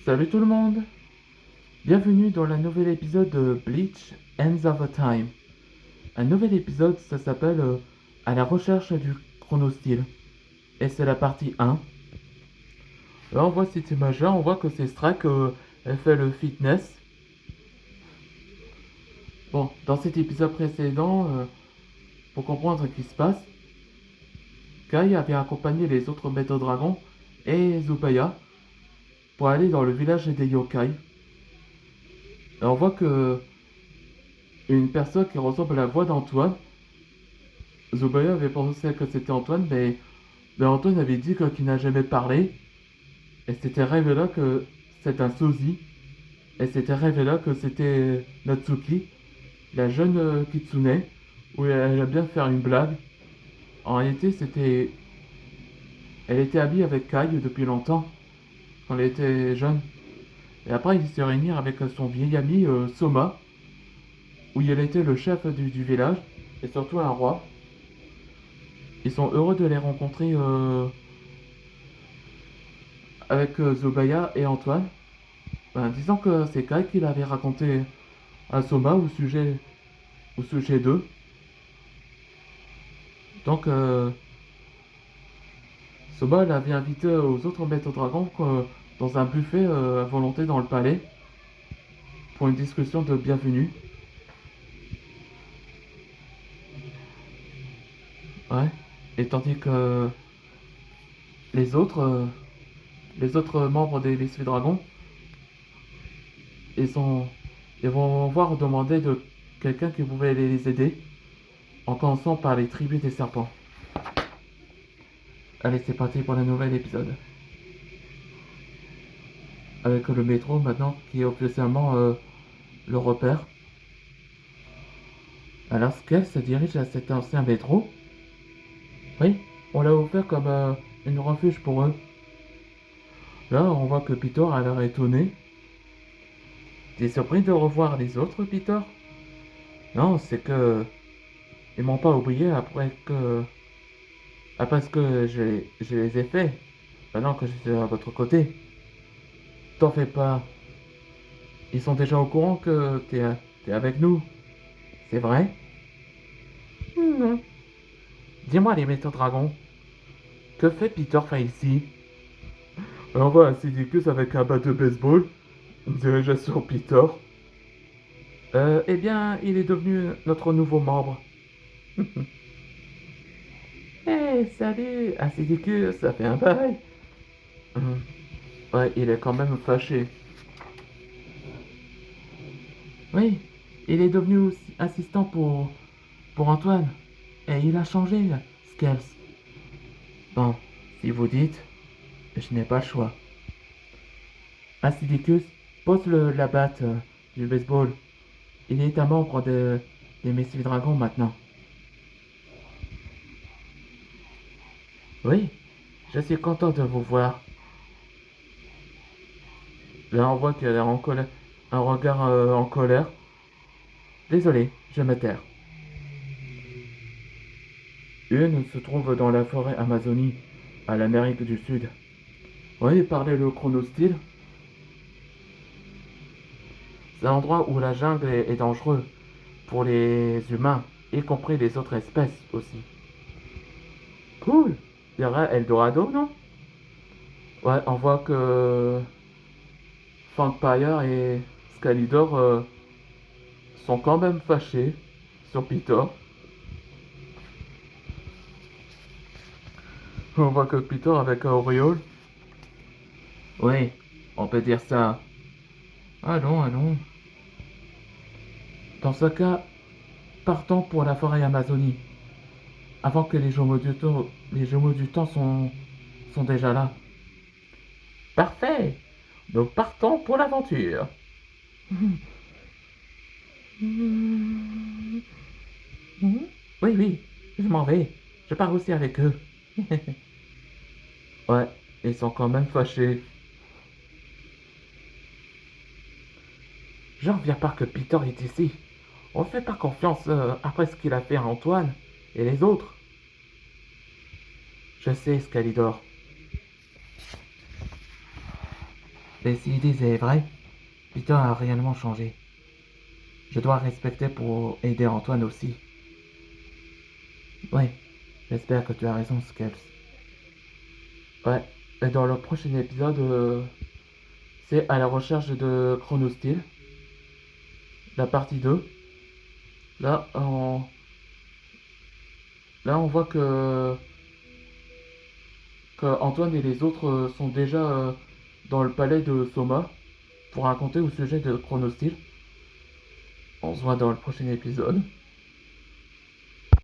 Salut tout le monde! Bienvenue dans le nouvel épisode de Bleach Ends of a Time. Un nouvel épisode, ça s'appelle À la recherche du chronostyle. Et c'est la partie 1. Là on voit cette image-là, on voit que c'est Strack, elle fait le fitness. Bon, dans cet épisode précédent, pour comprendre ce qui se passe, Kai avait accompagné les autres Maîtres Dragons et Zubaya pour aller dans le village des yokai. Et on voit que une personne qui ressemble à la voix d'Antoine, Zubaya avait pensé que c'était Antoine, mais Antoine avait dit qu'il n'a jamais parlé. Et c'était révélé que c'est un sosie. Et c'était révélé que c'était Natsuki, la jeune Kitsune, où elle aime bien faire une blague. En réalité, elle était habillée avec Kai depuis longtemps, quand elle était jeune. Et après, il s'est réuni avec son vieil ami Soma, où il était le chef du village, et surtout un roi. Ils sont heureux de les rencontrer avec Zobaya et Antoine. Disons que c'est Kai qui l'avait raconté à Soma au sujet d'eux. Donc, Soma l'avait invité aux autres maîtres dragons dans un buffet à volonté dans le palais pour une discussion de bienvenue. Ouais. Et tandis que les autres, euh, les autres membres des lycées dragons, ils, sont, ils vont voir demander de quelqu'un qui pouvait les aider, en commençant par les tribus des serpents. Allez, c'est parti pour le nouvel épisode. Avec le métro maintenant, qui est officiellement le repère. Alors Skell se dirige à cet ancien métro. Oui, on l'a offert comme une refuge pour eux. Là, on voit que Peter a l'air étonné. T'es surpris de revoir les autres, Peter? Non, c'est que ils m'ont pas oublié après ce que je les ai fait. Maintenant que je suis à votre côté. T'en fais pas. Ils sont déjà au courant que t'es avec nous. C'est vrai? Non. Dis-moi les méthodes dragons. Que fait Peter fait ici? On voit un Sidicus avec un bat de baseball. Dirigé sur Peter. Eh bien, il est devenu notre nouveau membre. Hey, salut, Acidicus, ça fait un bail. Ouais, il est quand même fâché. Oui, il est devenu aussi assistant pour Antoine. Et il a changé, Skells. Bon, si vous dites, je n'ai pas le choix. Acidicus, pose la batte du baseball. Il est un membre des Messieurs Dragons maintenant. Oui, je suis content de vous voir. Là, on voit qu'elle est en colère, un regard en colère. Désolé, je me taire. Une se trouve dans la forêt Amazonie, à l'Amérique du Sud. Oui, parler le chronostyle. C'est un endroit où la jungle est dangereux pour les humains, y compris les autres espèces aussi. Cool. Il y aura Eldorado, non? Ouais, on voit que Vampire et Scalidor sont quand même fâchés sur Peter. On voit que Peter avec Auréole. Oui, on peut dire ça. Allons, allons. Dans ce cas, partons pour la forêt Amazonie. Avant que les jumeaux du temps sont déjà là. Parfait. Nous partons pour l'aventure. Oui, oui, je m'en vais. Je pars aussi avec eux. Ouais, ils sont quand même fâchés. J'en reviens pas que Peter est ici. On ne fait pas confiance après ce qu'il a fait à Antoine et les autres. Je sais, Scalidor. Mais s'ils disent est vrai, Peter a réellement changé. Je dois respecter pour aider Antoine aussi. Oui, j'espère que tu as raison, Skels. Ouais, et dans le prochain épisode, c'est à la recherche de Chronostyle, la partie 2. Là, on, là, on voit que Antoine et les autres sont déjà dans le palais de Soma pour raconter au sujet de Chronostyle. On se voit dans le prochain épisode.